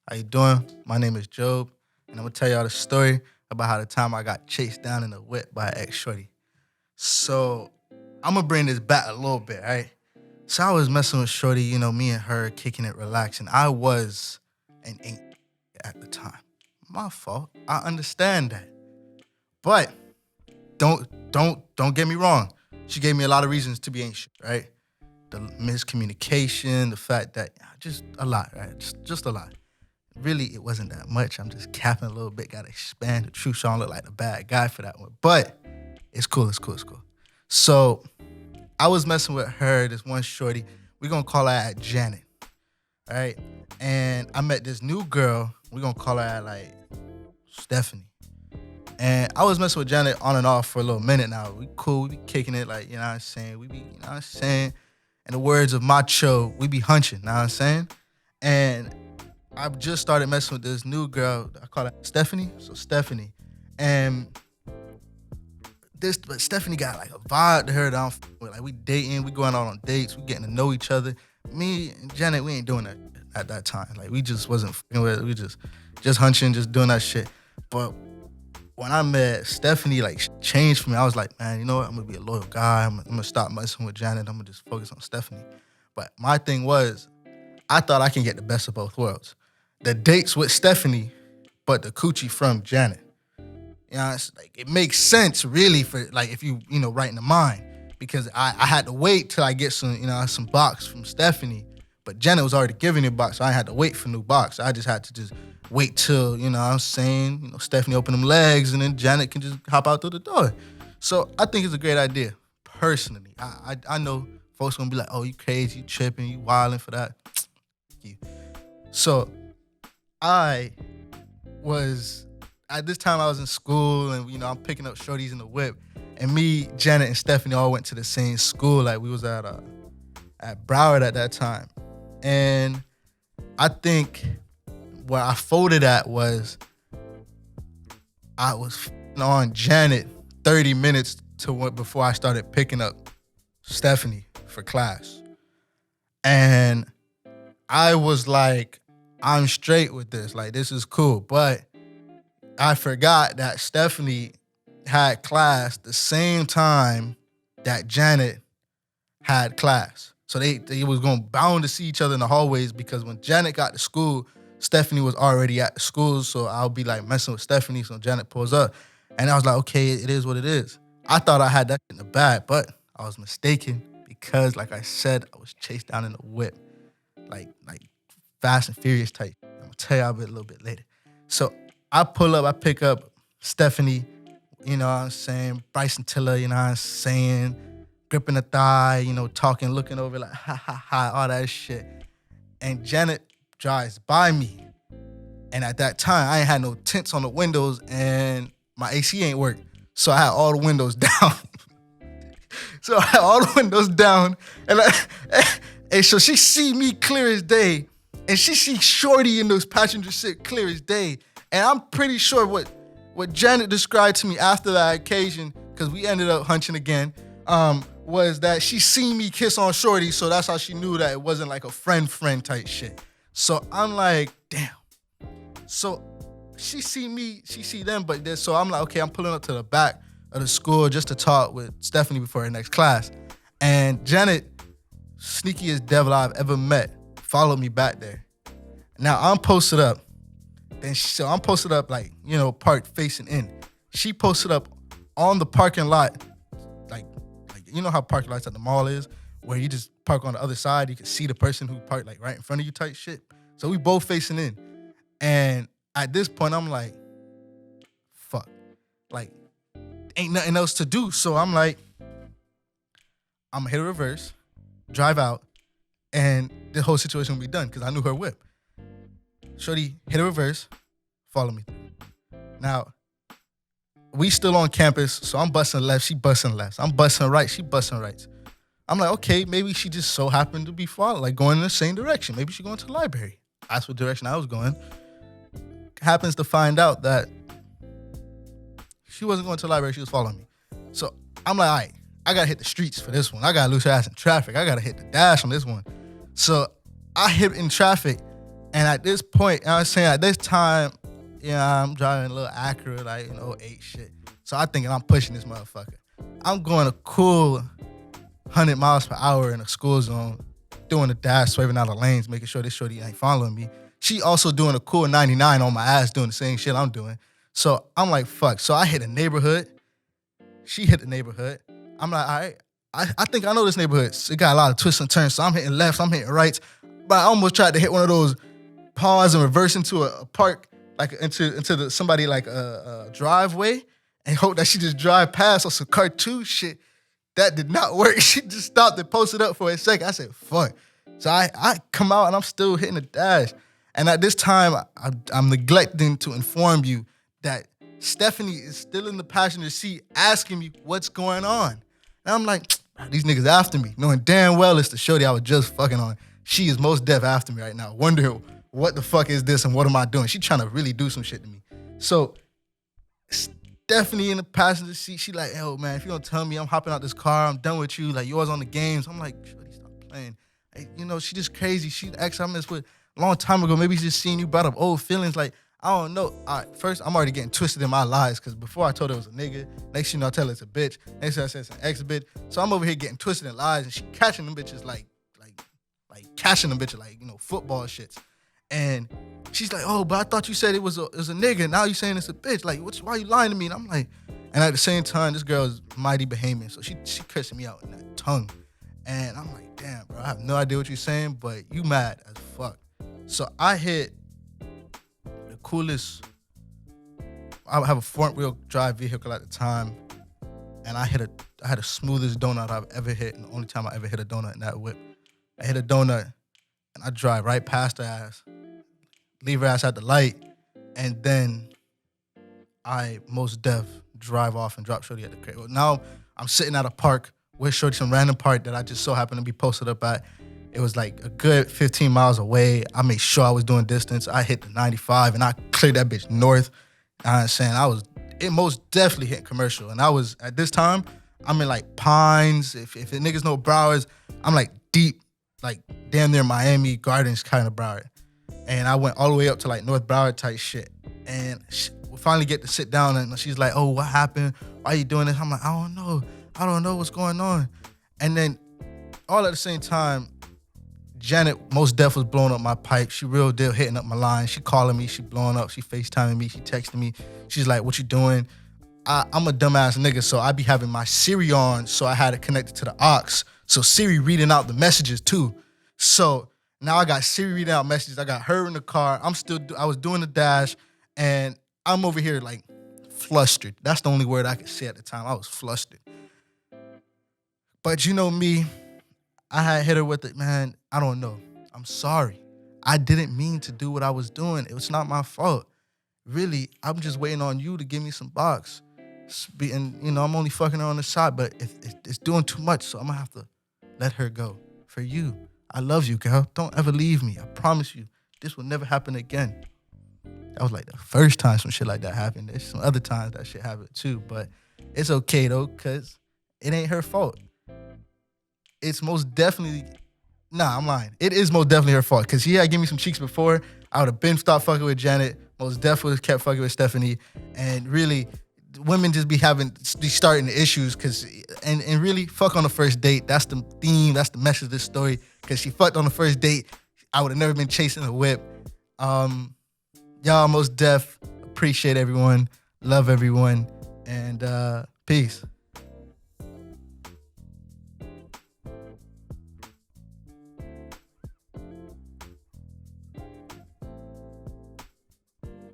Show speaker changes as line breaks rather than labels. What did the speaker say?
How you doing? My name is Job, and I'm gonna tell y'all the story about how the time I got chased down in a whip by an ex-shorty. So I'm gonna bring this back a little bit, right? So I was messing with Shorty, me and her kicking it, relaxing. I was an ain't at the time. My fault. I understand that. But don't get me wrong. She gave me a lot of reasons to be anxious, right? The miscommunication, the fact that just a lot, right? Just a lot. Really, it wasn't that much. I'm just capping a little bit. Got to expand the truth, so I don't look like the bad guy for that one. But it's cool. It's cool. It's cool. So I was messing with her, this one shorty. We're gonna call her at Janet, right? And I met this new girl. We're gonna call her at like Stephanie. And I was messing with Janet on and off for a little minute now. We cool, we be kicking it, like, you know what I'm saying? We be, you know what I'm saying? In the words of Macho, we be hunching, you know what I'm saying? And I've just started messing with this new girl. I call her Stephanie. So Stephanie. And but Stephanie got like a vibe to her that I'm with. Like we dating, we going out on dates, we getting to know each other. Me and Janet, we ain't doing that at that time. Like we just wasn't fucking with it. We just hunching, just doing that shit. But when I met Stephanie, like changed for me. I was like, man, you know what? I'm gonna be a loyal guy. I'm gonna stop messing with Janet. I'm gonna just focus on Stephanie. But my thing was, I thought I can get the best of both worlds. The dates with Stephanie, but the coochie from Janet. You know, it's like it makes sense really for like if you right in the mind. Because I had to wait till I get some box from Stephanie. But Janet was already giving me a box, so I had to wait for new box. I just had to just wait till, Stephanie open them legs and then Janet can just hop out through the door. So I think it's a great idea, personally. I know folks gonna be like, oh, you crazy, you tripping, you wilding for that. You. So I was, at this time I was in school and, I'm picking up shorties in the whip. And me, Janet, and Stephanie all went to the same school. Like we was at Broward at that time. And I think where I folded at was I was on Janet 30 minutes before I started picking up Stephanie for class. And I was like, I'm straight with this. Like, this is cool. But I forgot that Stephanie had class the same time that Janet had class. So they was bound to see each other in the hallways because when Janet got to school, Stephanie was already at the school. So I'll be like messing with Stephanie. So Janet pulls up. And I was like, okay, it is what it is. I thought I had that in the bag, but I was mistaken because, like I said, I was chased down in a whip. Like Fast and Furious type. I'm going to tell y'all a little bit later. So I pull up, I pick up Stephanie, you know what I'm saying, Bryson Tiller, you know what I'm saying, gripping the thigh, talking, looking over like, ha, ha, ha, all that shit. And Janet drives by me. And at that time, I ain't had no tints on the windows and my AC ain't work. So I had all the windows down. And so she see me clear as day. And she see Shorty in those passenger seat clear as day. And I'm pretty sure what Janet described to me after that occasion, because we ended up hunching again, was that she seen me kiss on Shorty, so that's how she knew that it wasn't like a friend type shit. So I'm like, damn. So she see them, so I'm like, okay, I'm pulling up to the back of the school just to talk with Stephanie before her next class. And Janet, sneakiest devil I've ever met, followed me back there. Now I'm posted up. So I'm posted up parked facing in. She posted up on the parking lot, like you know how parking lots at the mall is, where you just park on the other side, you can see the person who parked like right in front of you type shit. So we both facing in. And at this point, I'm like, fuck. Like, ain't nothing else to do. So I'm like, I'm gonna hit a reverse, drive out, and the whole situation will be done because I knew her whip. Shorty hit a reverse, follow me. Now, we still on campus, so I'm busting left, she busting left. I'm busting right, she busting right. I'm like, okay, maybe she just so happened to be going in the same direction. Maybe she going to the library. That's what direction I was going. Happens to find out that she wasn't going to the library, she was following me. So I'm like, all right, I gotta hit the streets for this one. I gotta lose her ass in traffic. I gotta hit the dash on this one. So I hit in traffic, And at this point, you know what I'm saying, at this time, I'm driving a little Acura, like, 08 shit. So I'm thinking I'm pushing this motherfucker. I'm going a cool 100 miles per hour in a school zone, doing a dash, swerving out of lanes, making sure this shorty ain't following me. She also doing a cool 99 on my ass, doing the same shit I'm doing. So I'm like, fuck. So I hit a neighborhood. She hit the neighborhood. I'm like, all right, I think I know this neighborhood. It got a lot of twists and turns. So I'm hitting lefts, I'm hitting rights. But I almost tried to hit one of those pause and reverse into a park, like into somebody like a driveway, and hope that she just drive past on some cartoon shit. That did not work. She just stopped and posted up for a second. I said, fuck. So I come out and I'm still hitting the dash. And at this time, I'm neglecting to inform you that Stephanie is still in the passenger seat asking me what's going on. And I'm like, these niggas after me, knowing damn well it's the shorty I was just fucking on. She is most deaf after me right now, wondering what the fuck is this and what am I doing? She trying to really do some shit to me. So Stephanie in the passenger seat, she like, yo, man, if you don't tell me I'm hopping out this car, I'm done with you. Like, you always on the games. I'm like, shorty, stop playing. Hey, she just crazy. She ex I messed with a long time ago. Maybe she's just seen you brought up old feelings. Like, I don't know. All right, first, I'm already getting twisted in my lies because before I told her it was a nigga. Next thing I tell her it's a bitch. Next thing I said it's an ex-bitch. So I'm over here getting twisted in lies and she catching them bitches like catching them bitches like, football shits. And she's like, oh, but I thought you said it was a nigga. Now you saying it's a bitch. Like, why are you lying to me? And I'm like, and at the same time, this girl is mighty Bahamian. So she cursing me out in that tongue. And I'm like, damn, bro, I have no idea what you're saying, but you mad as fuck. So I hit the coolest, I have a front wheel drive vehicle at the time. And I had the smoothest donut I've ever hit. And the only time I ever hit a donut in that whip. I hit a donut and I drive right past her ass, leave her ass at the light, and then I most def drive off and drop shorty at the crib. Well, now I'm sitting at a park with shorty, some random park that I just so happened to be posted up at. It was like a good 15 miles away. I made sure I was doing distance. I hit the 95 and I cleared that bitch north. I'm saying it most definitely hit commercial. And I was, at this time, I'm in like Pines. If the niggas know Broward, I'm like deep, like damn near Miami Gardens kind of Broward. And I went all the way up to like North Broward type shit. And we finally get to sit down and she's like, oh, what happened? Why are you doing this? I'm like, I don't know what's going on. And then all at the same time, Janet most def was blowing up my pipe. She real deal hitting up my line. She calling me, she blowing up, she FaceTiming me, she texting me. She's like, what you doing? I'm a dumbass nigga, so I be having my Siri on, so I had it connected to the aux. So Siri reading out the messages too. So now I got Siri reading out messages. I got her in the car. I was doing the dash, and I'm over here like flustered. That's the only word I could say at the time. I was flustered. But you know me, I had hit her with it, man, I don't know. I'm sorry. I didn't mean to do what I was doing. It was not my fault. Really, I'm just waiting on you to give me some box. And, I'm only fucking her on the side, but it's doing too much, so I'm going to have to let her go. For you. I love you, girl. Don't ever leave me. I promise you. This will never happen again. That was like the first time some shit like that happened. There's some other times that shit happened too, but it's okay though, because it ain't her fault. It's most definitely, I'm lying. It is most definitely her fault, because she had given me some cheeks before. I would have been stopped fucking with Janet. Most definitely kept fucking with Stephanie. And really, women just be starting the issues, and really fuck on the first date. That's the theme. That's the message of this story. Because she fucked on the first date. I would have never been chasing a whip. Y'all most def. Appreciate everyone. Love everyone. And peace.